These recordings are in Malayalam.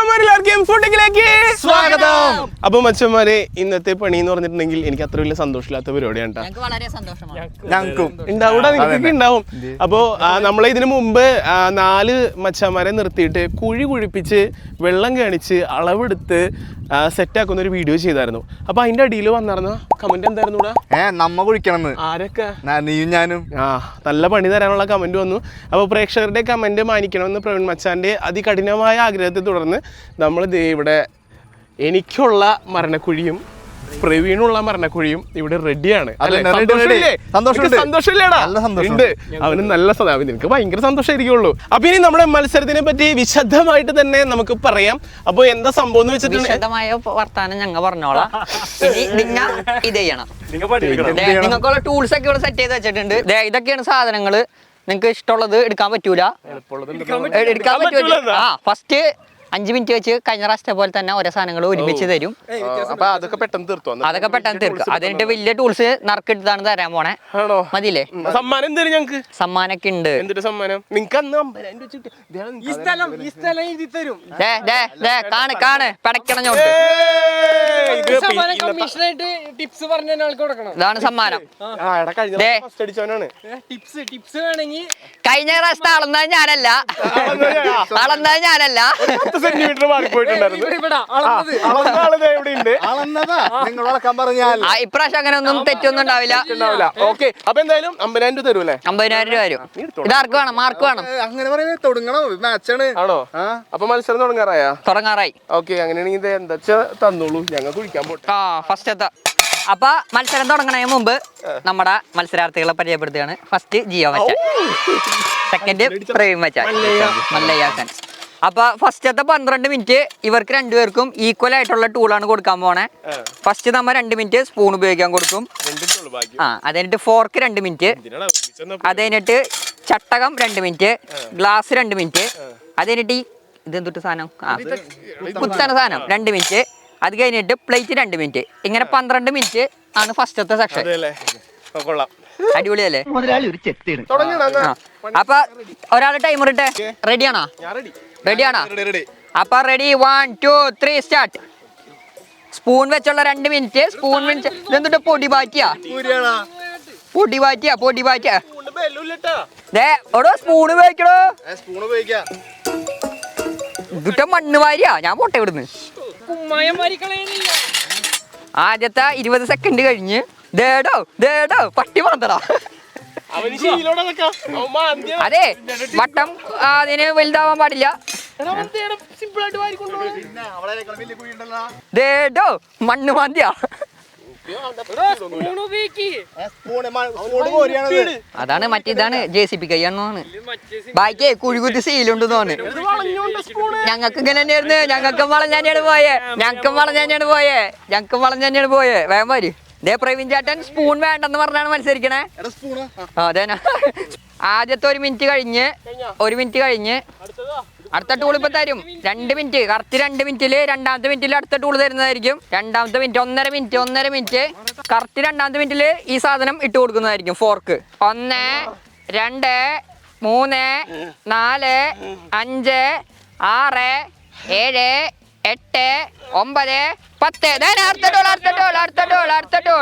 മച്ചന്മാരെല്ലാവർക്കും ഫുഡിലേക്ക് സ്വാഗതം. അപ്പൊ മച്ചന്മാരെ, ഇന്നത്തെ പണി എന്ന് പറഞ്ഞിട്ടുണ്ടെങ്കിൽ എനിക്ക് അത്ര വലിയ സന്തോഷമില്ലാത്ത പരിപാടിയാണ്. ഉണ്ടാവും. അപ്പോ നമ്മളെ ഇതിനു മുമ്പ് 4 മച്ചന്മാരെ നിർത്തിയിട്ട് കുഴി കുഴിപ്പിച്ച് വെള്ളം കാണിച്ച് അളവെടുത്ത് സെറ്റാക്കുന്ന ഒരു വീഡിയോ ചെയ്തായിരുന്നു. അപ്പൊ അതിന്റെ അടിയിൽ വന്നിരുന്ന കമന്റ് എന്തായിരുന്നു? നമ്മ കുഴിക്കണം. ആരൊക്കെ? നീയും ഞാനും. നല്ല പണി തരാനുള്ള കമന്റ് വന്നു. അപ്പോൾ പ്രേക്ഷകരുടെ കമന്റ് മാനിക്കണമെന്ന് പ്രവീൺ മച്ചാന്റെ അതികഠിനമായ ആഗ്രഹത്തെ തുടർന്ന് നമ്മൾ ഇവിടെ എനിക്കുള്ള മരണക്കുഴിയും പ്രവീണുള്ള മരണക്കുഴിയും ഇവിടെ റെഡിയാണ്. അവന് നല്ല സദാവി, നിനക്ക് ഭയങ്കര സന്തോഷമായിരിക്കുള്ളൂ. അപ്പൊ ഇനി നമ്മുടെ മത്സരത്തിനെ പറ്റി വിശദമായിട്ട് തന്നെ നമുക്ക് പറയാം. അപ്പൊ എന്താ സംഭവം എന്ന് വെച്ചിട്ടുണ്ടെങ്കിൽ വർത്താനം ഞങ്ങൾ പറഞ്ഞോളാം. ഇത് ചെയ്യണം. നിങ്ങൾക്കുള്ള ടൂൾസ് ഒക്കെ ഇവിടെ സെറ്റ് ചെയ്ത് വെച്ചിട്ടുണ്ട്. ഇതൊക്കെയാണ് സാധനങ്ങള്. നിങ്ങക്ക് ഇഷ്ടമുള്ളത് എടുക്കാൻ പറ്റൂല. ഫസ്റ്റ് 5 മിനിറ്റ് വെച്ച് കഴിഞ്ഞ പ്രാവശ്യത്തെ പോലെ തന്നെ ഓരോ സാധനങ്ങൾ ഒരുമിച്ച് തരും. അതൊക്കെ പെട്ടെന്ന് തീർക്കും. അതിന്റെ വലിയ ടൂൾസ് നറുക്കെടുത്താണ് തരാൻ പോണേ. മതിയില്ലേ? സമ്മാനൊക്കെ ഉണ്ട്. കാണ് പടക്കണം. ഇതാണ് സമ്മാനം. കഴിഞ്ഞ പ്രാവശ്യത്തെ അളന്നത് ഞാനല്ല. ഇപ്രാവശ്യം അങ്ങനെ ഒന്നും തെറ്റൊന്നും ഉണ്ടാവില്ല. അപ്പൊ എന്തായാലും 50,000 രൂപ തരൂല്ലേ? 50,000 രൂപ വരും. ഇതാർക്ക് വേണം? മാർക്ക് വേണം. അങ്ങനെ തുടങ്ങണോ? മാച്ചാണ്. ആണോ? അപ്പൊ മത്സരം തുടങ്ങാറായി. ഓക്കെ, അങ്ങനെയാണെങ്കിൽ ഇത് എന്താ തന്നോളൂ, ഞങ്ങൾ കുഴിക്കാൻ പോട്ടെ. ഫസ്റ്റ് അപ്പൊ മത്സരം തുടങ്ങണതിന് മുമ്പ് നമ്മുടെ മത്സരാർത്ഥികളെ പരിചയപ്പെടുത്തുകയാണ്. ഫസ്റ്റ് ജിയോ മച്ചാൻ, സെക്കൻഡ് പ്രവീൺ മച്ചാൻ, മല്ലയ്യാക്കാൻ. അപ്പൊ ഫസ്റ്റത്തെ 12 മിനിറ്റ് ഇവർക്ക് രണ്ടുപേർക്കും ഈക്വൽ ആയിട്ടുള്ള ടൂളാണ് കൊടുക്കാൻ പോണേ. ഫസ്റ്റ് നമ്മ 2 മിനിറ്റ് സ്പൂൺ ഉപയോഗിക്കാൻ കൊടുക്കും. അത് കഴിഞ്ഞിട്ട് ഫോർക്ക് 2 മിനിറ്റ്, അത് കഴിഞ്ഞിട്ട് ചട്ടകം 2 മിനിറ്റ്, ഗ്ലാസ് 2 മിനിറ്റ്, അത് കഴിഞ്ഞിട്ട് ഇതെന്തൊട്ട് സാധനം കുത്തന സാധനം 2 മിനിറ്റ്, അത് കഴിഞ്ഞിട്ട് പ്ലേറ്റ് 2 മിനിറ്റ്. ഇങ്ങനെ 12 മിനിറ്റ് ആണ് ഫസ്റ്റത്തെ സെക്ഷൻ. അടിപൊളിയല്ലേ? അപ്പൊ ഒരാള് ടൈമർ ഇട്ടെ. റെഡിയാണോ? അപ്പൊ റെഡി, 1 2 3 സ്റ്റാർട്ട്. സ്പൂൺ വെച്ചുള്ള 2 മിനിറ്റ്. സ്പൂൺ എന്നിട്ട് പൊടി പാറ്റിയാ സ്പൂൺ ഉപയോഗിക്കണോ? ഇതിട്ട മണ്ണ് വാരിയാ. ഞാൻ പോട്ടെ ഇവിടുന്ന്. ആദ്യത്തെ 20 സെക്കൻഡ് കഴിഞ്ഞ് ദേടോ പട്ടി മാന്തടാ. അതെ, വട്ടം അതിന് വലുതാവാൻ പാടില്ല. ദേടോ മണ്ണ് മാന്തിയാ. അതാണ് മറ്റേതാണ് JCB കയ്യാണെന്നാണ്. ബാക്കി കുഴികുത്തി സീലുണ്ടെന്നാണ്. ഞങ്ങൾക്ക് ഇങ്ങനെ തന്നെയായിരുന്നു. ഞങ്ങൾക്ക് വളഞ്ഞാണ് പോയേ. വേഗം വരും. പ്രവീൺ ചേട്ടൻ സ്പൂൺ വേണ്ടെന്ന് പറഞ്ഞാണ് മത്സരിക്കണേ. അതെ, ആദ്യത്തെ 1 മിനിറ്റ് കഴിഞ്ഞ് അടുത്ത ടൂൾ ഇപ്പൊ തരും. 2 മിനിറ്റ് കറക്റ്റ് 2 മിനിറ്റില് രണ്ടാമത്തെ മിനിറ്റിൽ അടുത്ത ടൂൾ തരുന്നതായിരിക്കും. രണ്ടാമത്തെ മിനിറ്റ് 1.5 മിനിറ്റ് കറക്റ്റ് രണ്ടാമത്തെ മിനിറ്റില് ഈ സാധനം ഇട്ട് കൊടുക്കുന്നതായിരിക്കും. ഫോർക്ക് 1 2 3 4 5 6 7 8 9 10.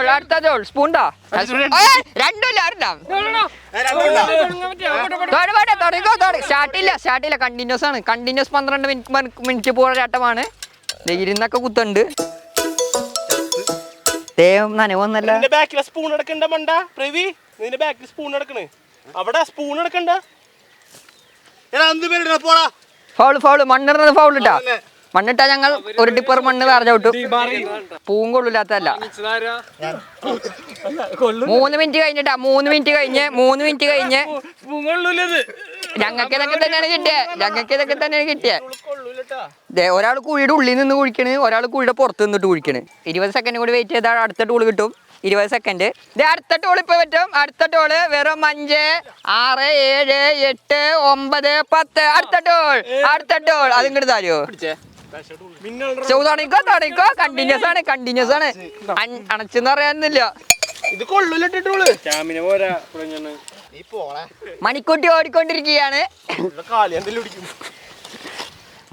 അടുത്ത ടോൾ സ്പൂണ്ടാ. സ്റ്റാർട്ടില്ല. കണ്ടിന്യൂസ് ആണ്. 12 മിനിറ്റ് പോരാട്ടമാണ്. ഇരുന്നൊക്കെ കുത്തുണ്ട്. നനവൊന്നല്ല. ഫൗള് മണ്ണിടുന്നത് ഫൗളിട്ടാ. മണ്ണിട്ടാ ഞങ്ങൾ ഒരു ടിപ്പർ മണ്ണ് വേറെ ചവിട്ടും. പൂവും കൊള്ളില്ലാത്തല്ല. 3 മിനിറ്റ് കഴിഞ്ഞിട്ടാ. 3 മിനിറ്റ് കഴിഞ്ഞ് ഞങ്ങൾക്ക് ഇതൊക്കെ തന്നെയാണ് കിട്ടിയത്. ഒരാൾ കുഴിയുടെ ഉള്ളിൽ നിന്ന് കുഴിക്കണ്, ഒരാൾ കുഴിയുടെ പുറത്ത് നിന്നിട്ട് കുഴിക്കണ്. 20 സെക്കൻഡ് കൂടി വെയിറ്റ് ചെയ്താൽ അടുത്ത ടൂൾ കിട്ടും. 20 സെക്കൻഡ്. അടുത്ത ടോൾ ഇപ്പൊ പറ്റും. അടുത്ത ടോള് വെറും 5 6 7 8 9 10. അടുത്ത ടോൾ അത് ഇങ്ങോട്ട് തരുമോ? കണ്ടിന്യൂസ് ആണ്. അണച്ചെന്ന് പറയാനില്ല. മണിക്കൂട്ടി ഓടിക്കൊണ്ടിരിക്കുകയാണ്.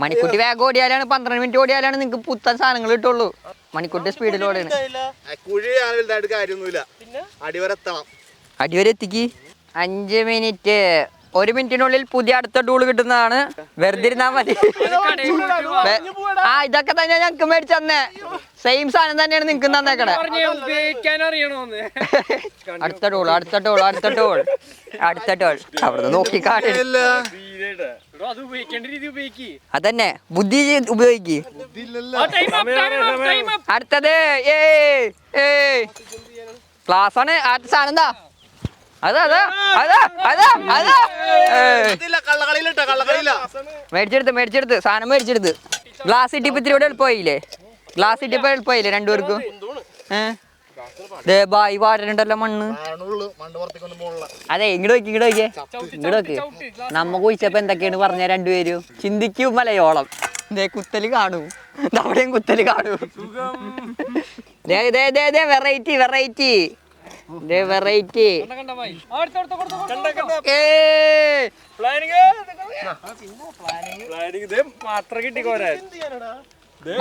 മണിക്കുട്ടി വേഗം ഓടിയാലാണ് 12 മിനിറ്റ് ഓടിയാലാണ് നിങ്ങൾക്ക് പുത്തൻ സാധനങ്ങൾ കിട്ടുള്ളൂ. മണിക്കുട്ടി സ്പീഡിൽ ഓടിയാണ്. കുഴി വലുതായിട്ട് കാര്യമൊന്നുമില്ല, അടിവരെ എത്തണം. അടിവരെ എത്തിക്ക്. 5 മിനിറ്റ്, 1 മിനിറ്റിനുള്ളിൽ പുതിയ അടുത്ത ടൂൾ കിട്ടുന്നതാണ്. വെറുതെ ഇരുന്നാ മതി. ആ ഇതൊക്കെ തന്നെ ഞങ്ങക്ക് മേടിച്ചു തന്നെ. സെയിം സാധനം തന്നെയാണ് നിങ്ങക്ക് തന്നേക്കണേ. അടുത്ത ടൂൾ അവിടുന്ന് നോക്കി കാണില്ല. അതന്നെ ബുദ്ധി ഉപയോഗിക്ക്. അടുത്തത് ക്ലാസ് ആണ്. അടുത്ത സാധനം എന്താ? മേടിച്ചെടുത്ത് സാധനം മേടിച്ചെടുത്ത്. ഗ്ലാസ് ഇട്ടിപ്പോ ഇത്തിരി കൂടെ എളുപ്പമായില്ലേ? രണ്ടുപേർക്കും. ബായി വാരണ്ടല്ലോ മണ്ണ്. അതെ ഇങ്ങോട്ട് നോക്ക്. നമ്മ കുഴിച്ചപ്പോ എന്തൊക്കെയാണ് പറഞ്ഞ രണ്ടുപേരും ചിന്തിക്കും. മലയോളം കുത്തല് കാണൂ, അവിടെയും കുത്തല് കാണൂ. വെറൈറ്റി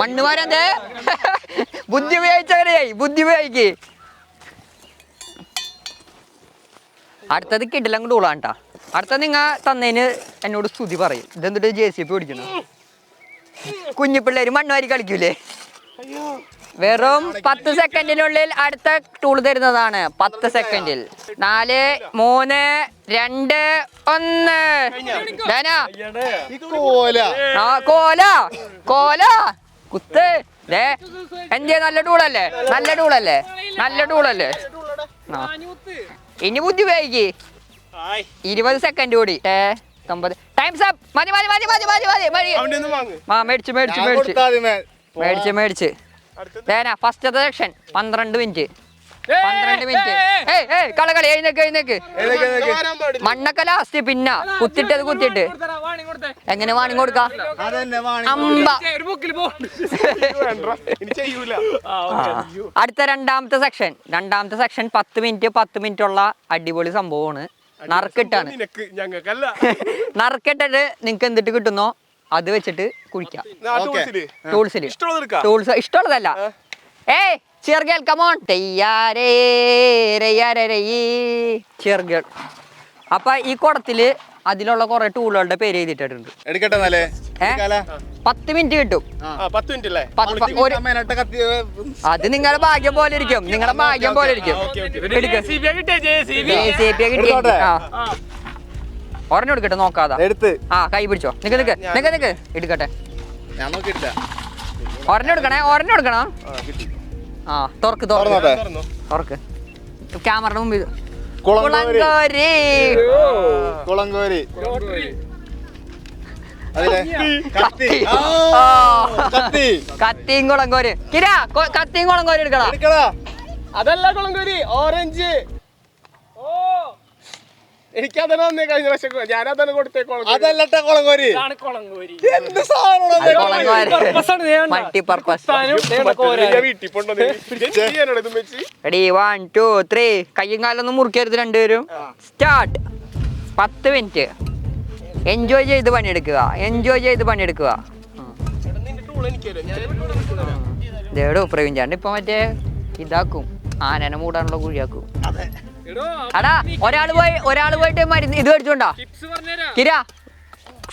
മണ്ണ് വാരാൻ ബുദ്ധി ഉപയോഗിക്ക്. അടുത്തത് കിട്ടില്ല അങ്ങോട്ട് ഉള്ളാണ്ടാ. അടുത്തത് നിങ്ങ തന്നതിന് എന്നോട് സ്തുതി പറയും. ഇതെന്തിട്ട് JCB ഓടിക്കണം? കുഞ്ഞു പിള്ളേര് മണ്ണ് വാരി കളിക്കൂലേ? വെറും 10 സെക്കൻഡിനുള്ളിൽ അടുത്ത ടൂൾ തരുന്നതാണ്. 10 സെക്കൻഡിൽ. 4, 3, 2, 1. കോല കുത്ത്. എന്തേ നല്ല ടൂളല്ലേ? ഇനി ബുദ്ധി ഉപയോഗിക്ക്. 20 സെക്കൻഡ് കൂടി. 9. Times up. മതി. മേടിച്ച്. ഫസ്റ്റത്തെ സെക്ഷൻ 12 മിനിറ്റ്. കളകളി. എഴുന്നേക്ക്. മണ്ണൊക്കെ ലാസ്റ്റ്. പിന്നെ കുത്തിട്ട് എങ്ങനെ വാണിങ് കൊടുക്കാം? അടുത്ത രണ്ടാമത്തെ സെക്ഷൻ 10 മിനിറ്റ് ഉള്ള അടിപൊളി സംഭവമാണ്. നറുക്കിട്ടാണ്. നറുക്കിട്ടിട്ട് നിങ്ങക്ക് എന്തിട്ട് കിട്ടുന്നോ അത് വെച്ചിട്ട് കുഴിക്കാം. ടൂൾസിൽ ഇഷ്ടമുള്ളതല്ല. Cheer girl come on. Cheer girl. അപ്പൊ ഈ കുടത്തില് അതിലുള്ള കുറെ ടൂളുകളുടെ പേര് എഴുതിയിട്ടുണ്ട്. 10 മിനിറ്റ് കിട്ടും. അത് നിങ്ങളുടെ ഭാഗ്യം പോലെ ഇരിക്കും. ഒരെണ്ണം എടുക്കട്ടെ, നോക്കാതെ. കൈ പിടിച്ചോ. നിക്ക് എടുക്കട്ടെ. ഒരെണ്ണം എടുക്കണം. തുറക്ക്. ക്യാമറയുടെ മുമ്പിൽ. കുളങ്കോരി. കത്തിയും കുളങ്കോര്. കത്തിയും കുളങ്കോരി എടുക്കടാ. അതല്ല കുളങ്കോരി, ഓറഞ്ച്. എനിക്കതാണ് വന്നേ കഴിഞ്ഞ പ്രാവശ്യം. ഞാനതാണ് കൊടുത്തേ. കുളങ്കോരി. മൾട്ടിപർപ്പസ്. വീട്ടിൽ കൊണ്ടുവന്ന് 1, 2, 3. കയ്യും കാലൊന്നും മുറിക്കരുത് രണ്ടുപേരും. സ്റ്റാർട്ട്. 10 മിനിറ്റ്. എൻജോയ് ചെയ്ത് പണിയെടുക്കുക. ദേടോ പ്രവീൺ ചാണ്ട് ഇപ്പൊ മറ്റേ ഇതാക്കും, ആനനെ മൂടാനുള്ള കുഴിയാക്കും. അടാ ഒരാള് പോയിട്ട് മരുന്ന് ഇത് മേടിച്ചോണ്ടാ.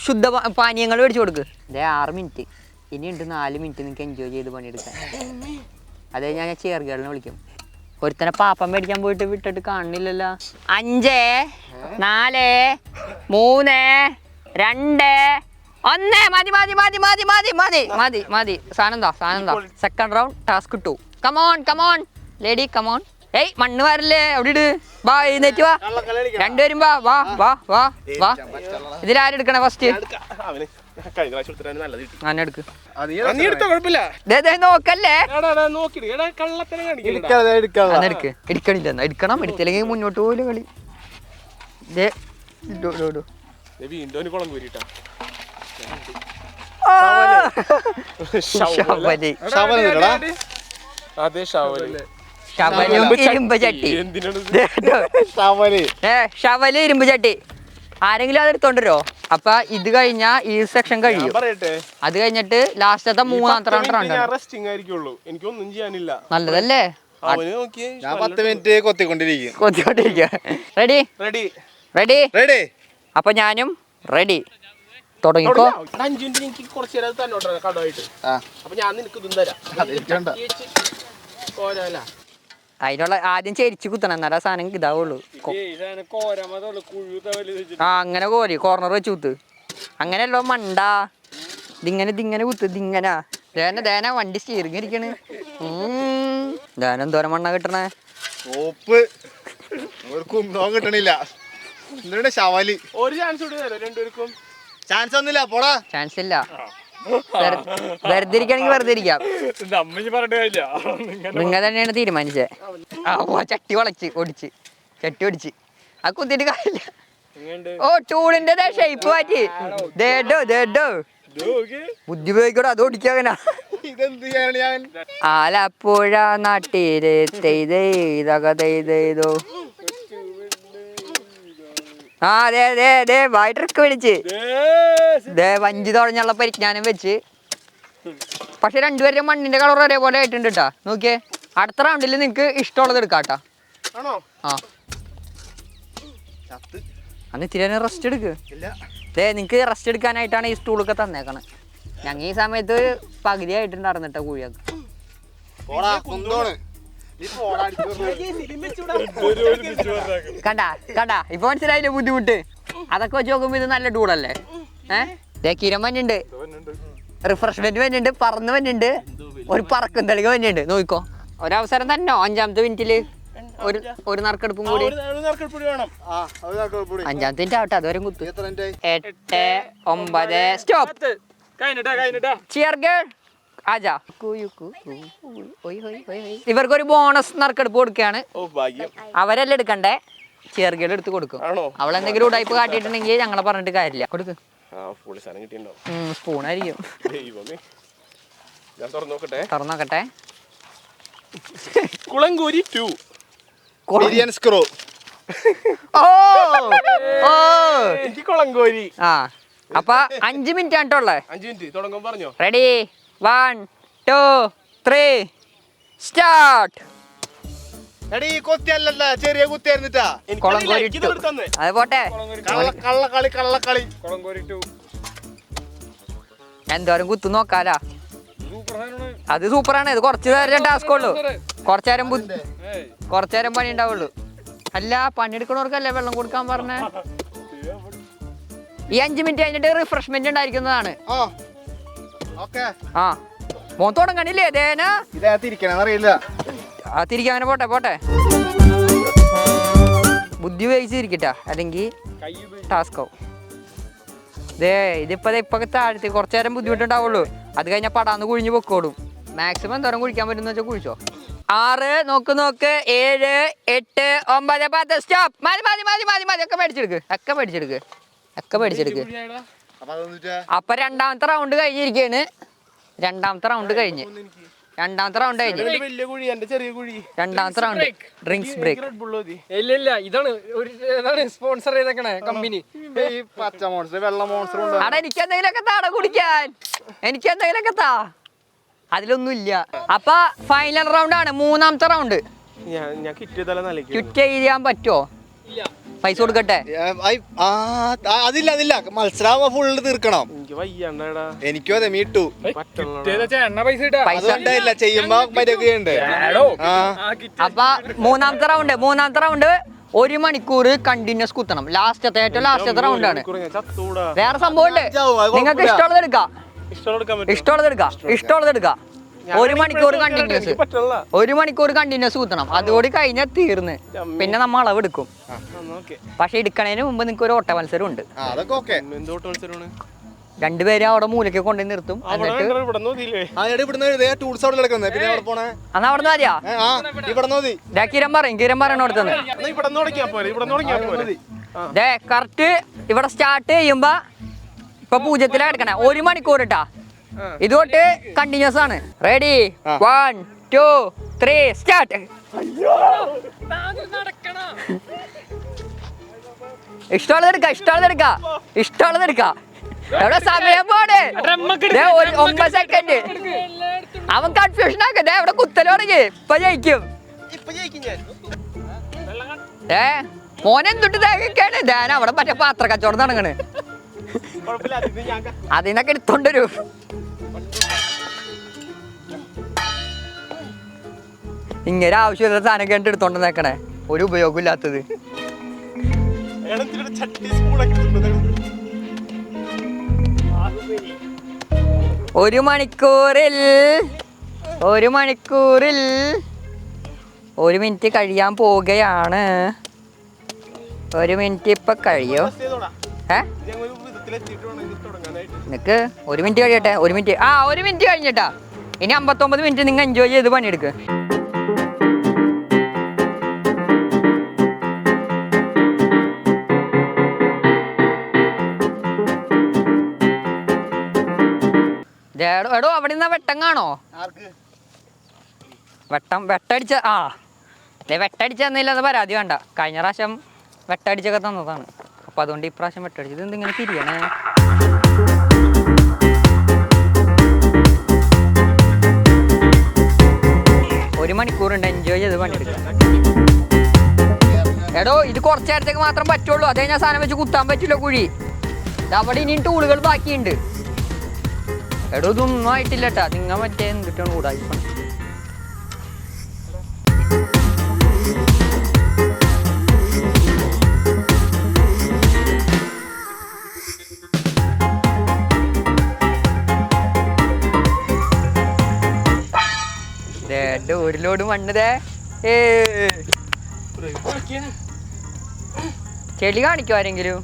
ശുദ്ധ പാനീയങ്ങൾ മേടിച്ചു കൊടുക്ക്. 6 മിനിറ്റ്. ഇനിയുണ്ട് 4 മിനിറ്റ് നിങ്ങൾക്ക് എൻജോയ് ചെയ്ത് പണിയെടുക്കാൻ. അതെ, ഞാൻ ചെയർ ഗേളിനെ വിളിക്കും. ഒരുത്തനെ പാപ്പം മേടിക്കാൻ പോയിട്ട് വിട്ടിട്ട് കാണുന്നില്ലല്ലോ. 5, 4, 3, 2, 1. മതി. സാധനം എന്താ? Second round task 2. Come on lady, come on. മണ്ണ് വാരല്ലേ? അവിടെ ഇട്. വാ, എഴുന്നേറ്റ് വാ. രണ്ടുപേരും വാ. ഇതിലാരെടുക്കണേ ഫസ്റ്റ്? നോക്കല്ലേ. എടുക്കണം. എടുത്തില്ലെങ്കിൽ മുന്നോട്ട് പോലും കളി. ഷവല് ഇരുമ്പ് ചട്ടി. ആരെങ്കിലും അത് എടുത്തോണ്ടോ? അപ്പൊ ഇത് കഴിഞ്ഞാ ഈ സെക്ഷൻ കഴിയും. പറയട്ടെ, അത് കഴിഞ്ഞിട്ട് ലാസ്റ്റത്തെ മൂന്നാമത്തെ റൗണ്ട് റെസ്റ്റിംഗ് ആയിരിക്കുള്ളൂ, എനിക്കൊന്നും ചെയ്യാനില്ല. നല്ലതല്ലേ? അവന് നോക്കിയേ, ഞാൻ 10 മിനിറ്റ് കൊത്തിക്കൊണ്ടിരിക്കും. Ready ready ready ready. അപ്പൊ ഞാനും റെഡി. തുടങ്ങിക്കോ. 5 മിനിറ്റ് എനിക്ക് കുറച്ച് നേരം തന്നോട്ടെ കടമായിട്ട്. അപ്പൊ ഞാൻ നിനക്ക് ഇതും തരാം. അതിനുള്ള ആദ്യം ചെരിച്ച് കുത്തണം, എന്നാലും ആ സാധനം ഇതാവുള്ളൂ. ആ അങ്ങനെ കോരി കോർണർ വെച്ച് കുത്ത്. അങ്ങനെയല്ലോ മണ്ട, ഇതിങ്ങനെ കുത്ത്. ഇതിങ്ങനെ ദേന വണ്ടി സ്റ്റീറിങ് ഇരിക്കണ്. എന്തോരം മണ്ണ കിട്ടണേ? സോപ്പ് ഒരു കുന്തവും കിട്ടണില്ല. എന്തുകൊണ്ട് ശവാലി? ഒരു ചാൻസ് കൂടി തരാം രണ്ടുപേർക്കും. ചാൻസ് ഒന്നുമില്ല, പോടാ. ചാൻസ് ഇല്ല. വെറുതെ ഇരിക്കണെങ്കിൽ വെറുതെ ഇരിക്കാം. നിങ്ങൾ തന്നെയാണ് തീരുമാനിച്ചേ. ചട്ടി ഒടിച്ച് ആ കുത്തിട്ട് കാര്യമില്ല. ഓ ടൂളിന്റെ ഷേപ്പ് മാറ്റി. ബുദ്ധി ഉപയോഗിക്കടോ, അത് ഓടിക്കാകനാ. ആലപ്പുഴ നാട്ടില് തെയ്തോ. ആ അതെ വൈഡർക്ക് വിളിച്ച് വഞ്ചി തുഴഞ്ഞുള്ള പരിജ്ഞാനം വെച്ച്. പക്ഷെ രണ്ടുപേരും മണ്ണിന്റെ കളർ ഒരേപോലെ ആയിട്ടുണ്ട് കേട്ടാ. നോക്കിയേ, അടുത്ത റൗണ്ടിൽ നിങ്ങക്ക് ഇഷ്ടമുള്ളത് എടുക്കാട്ടാ. ആ അന്ന് ഇത്തിരി റെസ്റ്റ് എടുക്ക്. നിങ്ങക്ക് റെസ്റ്റ് എടുക്കാനായിട്ടാണ് ഈ സ്റ്റൂളൊക്കെ തന്നേക്കണേ. ഞങ്ങൾ ഈ സമയത്ത് പകുതി ആയിട്ടുണ്ടായിരുന്നിട്ട കുഴിയൊക്കെ. കണ്ടാ ഇപ്പൊ മനസ്സിലായില്ലേ ബുദ്ധിമുട്ട്? അതൊക്കെ വെച്ച് നോക്കുമ്പോ ഇത് നല്ല ടൂളല്ലേ? കിരം വന്നുണ്ട്, റിഫ്രഷ്മെന്റ് വന്നുണ്ട്, പറന്ന് വന്നുണ്ട്, ഒരു പറക്കും തെളിക വന്നുണ്ട്. നോക്കിക്കോ, ഒരവസരം തന്നോ 5ാമത്തെ മിനിറ്റില് ഒരു നറുക്കെടുപ്പും കൂടി. 5ാമത്തെ മിനിറ്റ് ആവട്ടെ, അതുവരെ കുത്തു. 8 9 സ്റ്റോപ്പ്. ഇവർക്കൊരു ബോണസ് നറുക്കെടുപ്പ് കൊടുക്കുകയാണ്. അവരെല്ലാം എടുക്കണ്ടേ, ചെറുകൾ എടുത്ത് കൊടുക്കും. അവളെന്തെങ്കിലും ഉടായ്പ കാട്ടിയിട്ടുണ്ടെങ്കിൽ ഞങ്ങളെ പറഞ്ഞിട്ട് കാര്യമില്ല. കൊടുക്ക്. സ്പൂണായിരിക്കും. തുറന്നോക്കട്ടെ. കുളങ്കൂരി 2 ബിരിയാൻ സ്ക്രൂ. കുളങ്കോരി. ആ അപ്പൊ 5 മിനിറ്റ് ആണല്ലേ? 5 മിനിറ്റ് തുടങ്ങും. പറഞ്ഞോ. Ready 1 2 3 start. കൊത്തിയല്ല, ചെറിയ കുത്തിയായിരുന്നിട്ടാ. അത് പോട്ടെ. എന്തോരം കുത്തു നോക്കാലാ. അത് സൂപ്പറാണ്. ഇത് കുറച്ചു നേരം ടാസ്ക് ഉള്ളു, കുറച്ചേരം പണി ഉണ്ടാവുള്ളൂ. അല്ല പണിയെടുക്കണവർക്കല്ലേ വെള്ളം കൊടുക്കാൻ പറഞ്ഞേ? ഈ 5 മിനിറ്റ് കഴിഞ്ഞിട്ട് റിഫ്രഷ്മെന്റ് ഉണ്ടായിരിക്കുന്നതാണ്. ആ മോൻ തുടങ്ങണില്ലേ? അറിയില്ല. ആ തിരിക്കാൻ പോട്ടെ. ബുദ്ധി ഉപയോഗിച്ചിരിക്കട്ടാ, അല്ലെങ്കിൽ ടാസ്ക് ആവും. ഇതിപ്പോ താഴ്ത്തി കുറച്ചു നേരം ബുദ്ധിമുട്ടുണ്ടാവുള്ളൂ. അത് കഴിഞ്ഞാൽ പടാന്ന് കുഴിഞ്ഞു പൊക്കോളും. മാക്സിമം എന്തോരം കുഴിക്കാൻ പറ്റുന്ന വെച്ചാൽ കുഴിച്ചോ. 6 നോക്ക് 7 8 9 10 സ്റ്റോപ്പ്. മതി. ഒക്കെ മേടിച്ചെടുക്ക്. അപ്പൊ രണ്ടാമത്തെ റൗണ്ട് കഴിഞ്ഞിരിക്കുകയാണ്. രണ്ടാമത്തെ റൗണ്ട് കഴിഞ്ഞ് രണ്ടാമത്തെ റൗണ്ട് ഡ്രിങ്ക്സ് ബ്രേക്ക്. ഇല്ല ഇതാണ് സ്പോൺസർ ചെയ്തേക്കണേ കമ്പനി. പച്ച മോൺസ്റ്റർ, വെള്ള മോൺസ്റ്റർ. എനിക്ക് എന്തെങ്കിലുമൊക്കെ താട കുടിക്കാൻ, അതിലൊന്നും ഇല്ല. അപ്പൊ ഫൈനൽ റൗണ്ട് ആണ്, മൂന്നാമത്തെ റൗണ്ട്. ക്വിറ്റ് ചെയ്യാൻ പറ്റുമോ? പൈസ കൊടുക്കട്ടെ? അതില്ല മത്സരം ഫുള്ള് തീർക്കണം. എനിക്കോ അതെ മീട്ടു ചെയ്യുമ്പോ മര്യാദയുണ്ട്. അപ്പൊ മൂന്നാമത്തെ റൗണ്ട് 1 മണിക്കൂർ കണ്ടിന്യൂസ് കുത്തണം. ഏറ്റവും ലാസ്റ്റത്തെ റൗണ്ട് ആണ്. വേറെ സംഭവം ഉണ്ട്, നിങ്ങൾക്ക് ഇഷ്ടമുള്ളത് എടുക്കാം. 1 മണിക്കൂർ കണ്ടിന്യൂസ് കുത്തണം. അതുകൂടി കഴിഞ്ഞാൽ തീർന്ന്. പിന്നെ നമ്മൾ അളവെടുക്കും. പക്ഷെ എടുക്കണതിന് മുമ്പ് നിങ്ങൾക്ക് ഒരു ഓട്ട മത്സരം ഉണ്ട്. രണ്ടുപേരും അവിടെ മൂലയ്ക്ക് കൊണ്ടു നിർത്തും. കിരം പറയണോടത്തുനിന്ന് കറക്റ്റ് ഇവിടെ സ്റ്റാർട്ട് ചെയ്യുമ്പോ ഇപ്പൊ 0 എടുക്കണേ. 1 മണിക്കൂർ ഇട്ടാ ഇതോട്ട് കണ്ടിന്യൂസ് ആണ്. Ready 1 2 3 start. ഇഷ്ടമുള്ളത് എവിടെ സമയം പോണ് 9 സെക്കൻഡ്. അവൻ കൺഫ്യൂഷൻ ആക്കട്ടെ. എവിടെ കുത്തല് തുടങ്ങി. ഇപ്പൊ ജയിക്കും. മോനെന്തുട്ട് തേക്കാണ് ധ്യാന അവിടെ മറ്റേ പാത്ര കച്ചവടം നടക്കണ്. അതിനൊക്കെ എടുത്തോണ്ടൊരു ഇങ്ങനെ ആവശ്യമില്ലാത്ത സാധനം കേട്ട് എടുത്തോണ്ട് നേക്കണേ. ഒരു ഉപയോഗം ഇല്ലാത്തത്. ഒരു മണിക്കൂറിൽ 1 മിനിറ്റ് കഴിയാൻ പോവുകയാണ്. 1 മിനിറ്റ് ഇപ്പൊ കഴിയോ? നിനക്ക് 1 മിനിറ്റ് കഴിയട്ടെ. 1 മിനിറ്റ് 1 മിനിറ്റ് കഴിഞ്ഞിട്ടാ. ഇനി 59 മിനിറ്റ് നിങ്ങൾ എൻജോയ് ചെയ്ത് പണിയെടുക്ക്. എടോ അവിടെ നിന്നാ വെട്ടം കാണോ? വെട്ടടിച്ച വെട്ടടിച്ച തന്നില്ലാതെ പരാതി വേണ്ട. കഴിഞ്ഞ പ്രാവശ്യം വെട്ടടിച്ചൊക്കെ തന്നതാണ്. അപ്പൊ അതുകൊണ്ട് ഇപ്രാവശ്യം വെട്ടടിച്ചത് എന്തിങ്ങനെ തിരിയണേ? 1 മണിക്കൂറുണ്ട്. എൻജോയ് ചെയ്ത് പണിയെടുക്കാം. എടോ ഇത് കുറച്ച് നേരത്തേക്ക് മാത്രം പറ്റുള്ളൂ. അതേ ഞാൻ സാധനം വെച്ച് കുത്താൻ പറ്റില്ല കുഴി. അവിടെ ഇനിയും ടൂളുകൾ ബാക്കിയുണ്ട്. എടോ ഇതൊന്നും ആയിട്ടില്ല കേട്ടാ. നിങ്ങൾ മറ്റേ എന്തിട്ടാണ് കൂടായി ഒരു ലോഡ് മണ്ണതേ. ചെളി കാണിക്കോ ആരെങ്കിലും?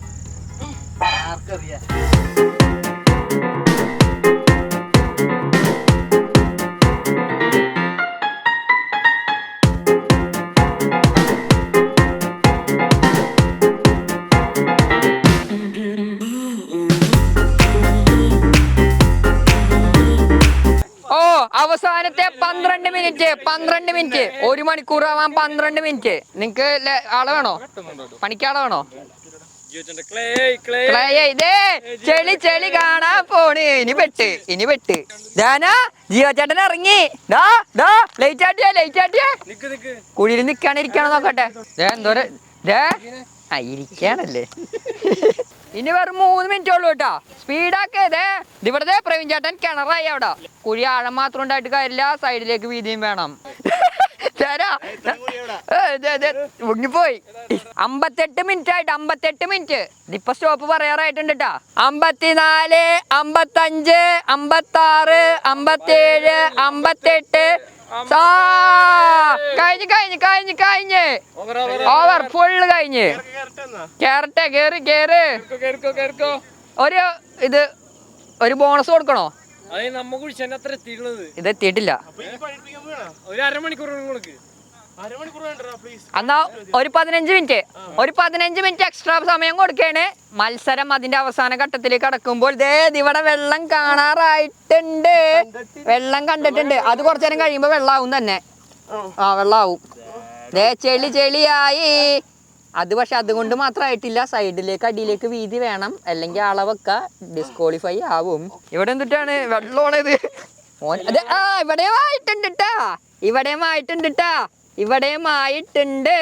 അവസാനത്തെ 12 മിനിറ്റ് 1 മണിക്കൂർ ആവാൻ 12 മിനിറ്റ്. നിങ്ങക്ക് ആളെ വേണോ? പണിക്കാളെ വേണോ? ചെളി കാണാ പോണ്. ഇനി വെട്ട് ജിയോ ചേട്ടൻ ഇറങ്ങി. ലൈറ്റ് ആട്ടിയാ കുഴിയിൽ നിക്കാണിരിക്കാണ്. നോക്കട്ടെ എന്തോരെ ഇരിക്കാണല്ലേ. ഇനി വെറും 3 മിനിറ്റ് ഉള്ളൂ കേട്ടോ. സ്പീഡാക്കേ. ഇവിടത്തെ പ്രവീൺ ചേട്ടൻ കിണറായി. അവിടെ കുഴി ആഴം മാത്രം ഉണ്ടായിട്ട് കാര്യമില്ല. സൈഡിലേക്ക് വീതിയും വേണം. മുങ്ങിപ്പോയി. 58 മിനിറ്റ് ആയിട്ട്. 58 മിനിറ്റ്. ഇപ്പൊ സ്റ്റോപ്പ് പറയാറായിട്ടുണ്ട് കേട്ടാ. 54, 55, 56, 57, 58. കഴിഞ്ഞ് ഓവർ ഫുള്ള് കഴിഞ്ഞ്. കേറട്ടെ. കേറ്. ഒരു ബോണസ് കൊടുക്കണോ? ഇത് എത്തിയിട്ടില്ല. എന്നാ ഒരു 15 മിനിറ്റ് എക്സ്ട്രാ സമയം കൊടുക്കാണ്. മത്സരം അതിന്റെ അവസാന ഘട്ടത്തിലേക്ക് കടക്കുമ്പോൾ ഇവിടെ വെള്ളം കാണാറായിട്ടുണ്ട്. വെള്ളം കണ്ടിട്ടുണ്ട്. അത് കുറച്ചു നേരം കഴിയുമ്പോ വെള്ളാവും തന്നെ. വെള്ളാവും. ചെളിയായി. അത് പക്ഷെ അതുകൊണ്ട് മാത്രമായിട്ടില്ല. സൈഡിലേക്ക് അടിയിലേക്ക് വീതി വേണം. അല്ലെങ്കിൽ അളവൊക്കെ ഡിസ്ക്വാളിഫൈ ആവും. ഇവിടെ എന്തിട്ടാണ് വെള്ളമാണിത്? ഇവിടെയും ആയിട്ടുണ്ട്.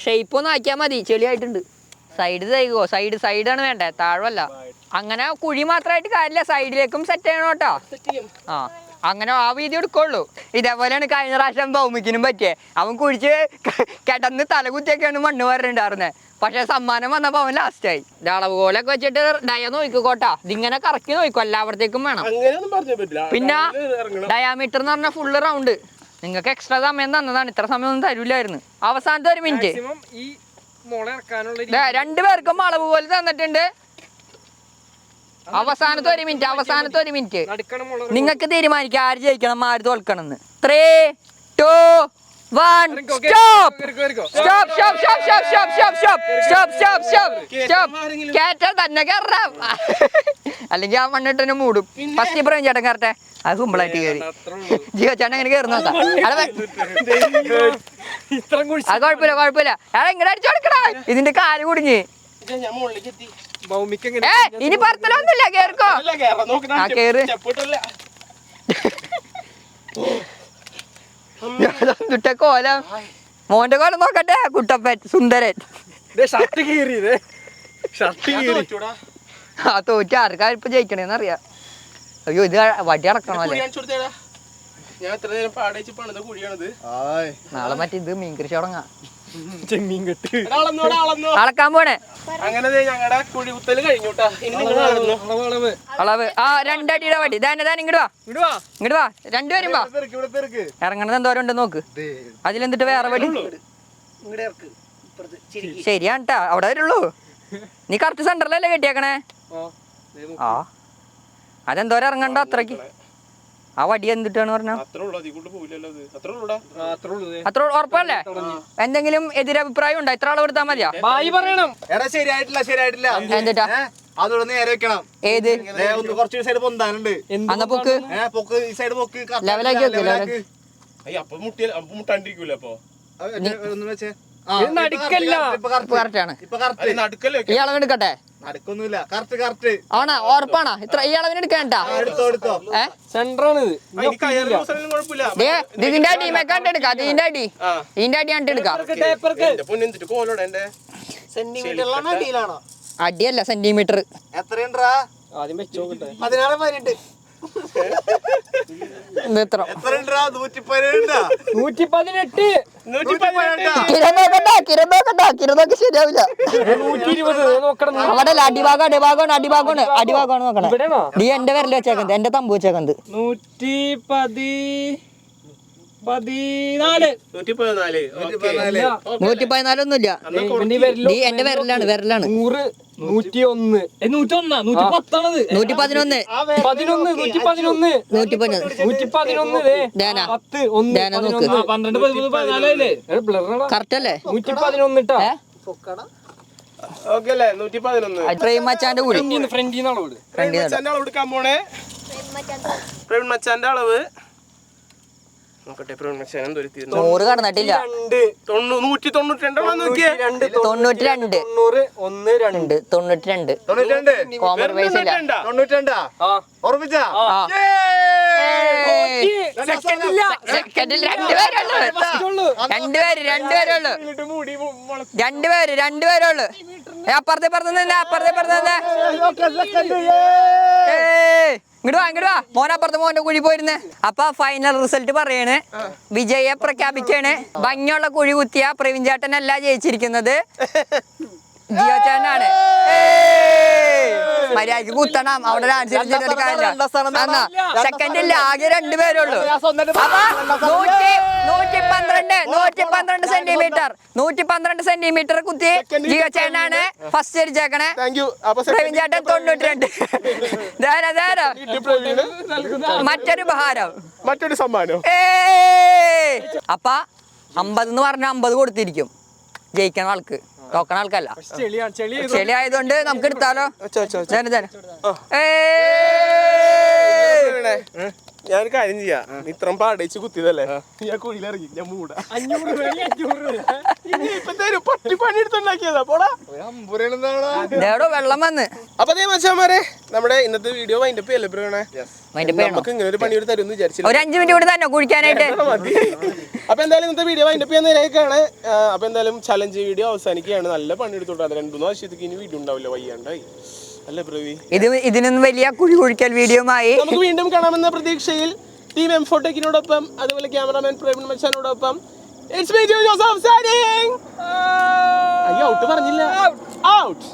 ഷേപ്പ് ഒന്ന് ആക്കിയാൽ മതി. ചെളിയായിട്ടുണ്ട്. സൈഡാണ് വേണ്ടേ, താഴല്ല. അങ്ങനെ കുഴി മാത്രമായിട്ട് കാര്യമില്ല. സൈഡിലേക്കും സെറ്റ് ചെയ്യണം കേട്ടോ. അങ്ങനെ ആ വീതി എടുക്കുള്ളൂ. ഇതേപോലെയാണ് കഴിഞ്ഞ പ്രാവശ്യം ഭൗമിക്കിനും പറ്റിയേ. അവൻ കുഴിച്ച് കിടന്ന് തലകുത്തിയൊക്കെയാണ് മണ്ണ് വരണ്ടായിരുന്നത്. പക്ഷെ സമ്മാനം വന്നപ്പോ അവൻ ലാസ്റ്റായി. അളവുകോലൊക്കെ വെച്ചിട്ട് ഡയ നോക്കിക്കോട്ടാ. ഇതിങ്ങനെ കറക്കി നോക്കോ. എല്ലാവർത്തേക്കും വേണം. പിന്നെ ഡയാമീറ്റർ എന്ന് പറഞ്ഞാൽ ഫുള്ള് റൗണ്ട്. നിങ്ങൾക്ക് എക്സ്ട്രാ സമയം തന്നതാണ്. ഇത്ര സമയം ഒന്നും തരൂലായിരുന്നു. അവസാനത്തെ 1 മിനിറ്റ്. 2 പേർക്കും അളവുകോല് തന്നിട്ടുണ്ട്. അവസാനത്തെ 1 മിനിറ്റ്. നിങ്ങൾക്ക് തീരുമാനിക്കാം ആര് ജയിക്കണം ആര് തോൽക്കണം എന്ന്. 3, 2, 1 കേറ്റാൻ തന്നെ കയറാം. അല്ലെങ്കിൽ ആ മണ്ണിട്ടന്നെ മൂടും. ഫസ്റ്റ് പ്രവീൺ ചേട്ടൻ കയറട്ടെ. അത് സിമ്പിളായിട്ട് കയറി. ജിയോ ചേട്ടൻ അങ്ങനെ കയറി നോക്കാം. അത് കുഴപ്പമില്ല. എങ്ങനെ അടിച്ചു കൊടുക്കടാ. ഇതിന്റെ കാല് കുടുങ്ങി. ഞാൻ മുകളിലേക്ക് എത്തി. ഭൗമിക്ക് എങ്ങനെ ഇനി പറത്തലൊന്നുമില്ല, കേറിക്കോ. അല്ല, കേറാൻ നോക്കണ ആ, കേറ്. സ്റ്റെപ്പ് ഇട്ടല്ല. എന്നിട്ട് കോലം മോന്റെ കോലം നോക്കട്ടെ. കുട്ടപ്പൻ സുന്ദരൻ. ഷർട്ട് കീറിയത് ഷർട്ട് ഞാൻ കീറി തോറ്റൂടാ. ആ തോറ്റ ആർക്കാ ഇപ്പൊ ജയിക്കണേന്ന് അറിയാം. അയ്യോ ഇത് വടി അടക്കണോ കുഴി അല്ലേ? കാണിച്ചു കൊടുത്തേടാ. ഞാൻ എത്ര നേരം പാടേച്ച് പണിത കുഴിയാണത്. നാളെ മറ്റേ ഇത് മീൻ കൃഷി തുടങ്ങാം. ചെമ്മീൻ കെട്ട് എടാ, അളന്നോടാ, അളന്നോ. അളക്കാൻ പോണേ. അങ്ങനെ ദേ ഞങ്ങടെ കുഴി കുത്തല് കഴിഞ്ഞുട്ടാ. ഇനി നിങ്ങൾ അളന്നു. അളവ് അളവ് ആ 2 അടിയുടെ വടി. ഇങ്ങോട്ട് വാ, ഇടുവാ ഇങ്ങോട്ട് വാ. രണ്ടുപേരും വാ. ഇറങ്ങണത് എന്തോരം ഉണ്ടെന്ന് നോക്ക്. അതിലെന്തിട്ട് വേറെ വടി. ശരിയാണ് ട്ടാ, അവിടെ വരുള്ളൂ. നീ കറക്റ്റ് സെന്ററിലല്ലേ കെട്ടിയേക്കണേ. ആ അതെന്തോരം ഇറങ്ങണ്ട അത്രക്ക്. ആ വടി എന്തിട്ടാണ് പറഞ്ഞ അത്രേ ഉള്ളൂ, അതിൽ കൂടുതൽ പോവില്ലല്ലോ അത്. അത്രേ ഉള്ളൂടാ. അത്ര ഉറപ്പല്ലേ? എന്തെങ്കിലും എതിരഭിപ്രായം ഉണ്ടോ? ഇത്ര അളവ് എടുത്താൽ മതിയാ? ബായി പറയണം. എടാ ശരിയായിട്ടില്ല എന്തിട്ടാ? അതോടെ നേരെ വെക്കണം. ഏത് ഒന്ന് കുറച്ച് സൈഡ് പൊന്താനുണ്ട്. അന്ന പൊക്ക് പൊക്ക് ഈ സൈഡ് പൊക്ക് ലെവലാക്കി വെക്ക്, ലെവലാക്കി. അയ്യ, അപ്പൊ മുട്ടാണ്ടിരിക്കൂല. അപ്പൊ ഒന്ന് വെച്ചേ. നടുക്കല്ല. കറക്റ്റ് ആണ്. ഇപ്പൊ കറക്റ്റ് നടുക്കല്ലേ ഈ അളവിന് എടുക്കട്ടെ. നടക്കൊന്നുമില്ല. കറക്റ്റ് ആണോ? ഉറപ്പാണോ? ഇത്ര ഈ അളവിന് എടുക്കാണ്ടാ? എടുത്തോ സെന്ററാണ് ഇത്. ദേ ഇതിന്റെ അടി മെക്കാണ്ട് എടുക്കാം. ഇതിന്റെ അടി ഇതിന്റെ അടി കണ്ടിട്ട് എടുക്കാം. അടിയല്ല, സെന്റിമീറ്റർ. എത്രയുണ്ടാ? ആദ്യം വെച്ചോക്കട്ടെ. 16 എത്ര 118 കിരന്നോക്കെ ശരിയാവില്ല. 120 നോക്കണം. അവിടെ അടിഭാഗമാണ് നോക്കണേ. ഇവിടെയാണോ? നീ എന്റെ വിരൽ വെച്ചേക്കുന്നത്, എന്റെ തമ്പ് വെച്ചേക്കുന്നത്. 114 114 ഒന്നുമില്ല. നീ എന്റെ വിരലാണ് 100 101 110 110 111 കറക്റ്റ് അല്ലേ? 111 പ്രേം മച്ചാന്റെ കൂടി പ്രവീൺ മച്ചാന്റെ അളവ് നോക്കട്ടെ. പ്രവീൺ മച്ചാൻ എന്തോരം 100 കടന്നിട്ടില്ല. 92 കോംപ്രമൈസ് ഇല്ല. 92 ഉറപ്പിച്ചാ? സെക്കൻഡിൽ രണ്ടുപേരുള്ളു. അപ്പുറത്തെ ഇങ്ങോട്ട് വാ മോനപ്പുറത്ത് മോന്റെ കുഴി പോയിരുന്നേ. അപ്പൊ ഫൈനൽ റിസൾട്ട് പറയണ്, വിജയെ പ്രഖ്യാപിക്കാണ്. ഭംഗിയുള്ള കുഴി കുത്തിയ പ്രവീൺ ചേട്ടനല്ല ജയിച്ചിരിക്കുന്നത്, ജിയോ ചേട്ടനാണ്. മര്യാദക്ക് കുത്തണം. അവിടെ സെക്കൻഡില്ല, ആകെ 2 പേരുള്ളൂ. അപ്പൊ 112 സെന്റിമീറ്റർ കുത്തി ജിയോ ചേട്ടനാണ് ഫസ്റ്റ് അടിച്ചേക്കണേ. പ്രവീൺ ചേട്ടൻ 92. മറ്റൊരു സമ്മാനം. അപ്പൊ 50 എന്ന് പറഞ്ഞ 50 കൊടുത്തിരിക്കും ജയിക്കണ ആൾക്ക്, തോക്കണ ആൾക്കല്ല. ചെളി ആയതുകൊണ്ട് നമുക്ക് എടുത്താലോ? ഞാനൊരു കാര്യം ചെയ്യാം. ഇത്രം പാടേച്ച് കുത്തിയതല്ലേ, ഞാൻ കുഴിയിലിറങ്ങി. ഞാൻ മൂടാ 500 പട്ടിപ്പണി എടുത്തുണ്ടാക്കിയതാ. പോടാ വെള്ളം വന്ന്. അപ്പൊ അതേ മച്ചാമാരെ, നമ്മുടെ ഇന്നത്തെ വീഡിയോ വൈൻഡപ്പ് ചെയ്യല്ലേ പറയണേ. നമുക്ക് ഇങ്ങനെ ഒരു പണി ഒരു തരുമെന്ന് വിചാരിച്ചില്ല. ഒരു 5 മിനിറ്റ് കൂടി തന്നെ കുഴിക്കാനായിട്ട്. അപ്പൊ എന്തായാലും ഇന്നത്തെ വീഡിയോ വൈൻഡപ്പ് ചെയ്യുന്നതിലേക്കാണ്. അപ്പൊ എന്തായാലും ചലഞ്ച് വീഡിയോ അവസാനിക്കുകയാണ്. നല്ല പണി എടുത്തോട്ടാ. 2-3 വർഷത്തേക്ക് ഇനി വീഡിയോ ഉണ്ടാവില്ല, വയ്യാണ്ടായി അല്ലേ പ്രവി? ഇതിനൊന്നും വലിയ കുഴി കുഴിക്കൽ വീഡിയോമായി നമുക്ക് വീണ്ടും കാണാമെന്ന പ്രതീക്ഷയിൽ ടീം M4Techനോടൊപ്പം, അതുപോലെ ക്യാമറാമാൻ പ്രവീൺ മച്ചാനോടൊപ്പം ഔട്ട് പറഞ്ഞില്ല. ഔട്ട്.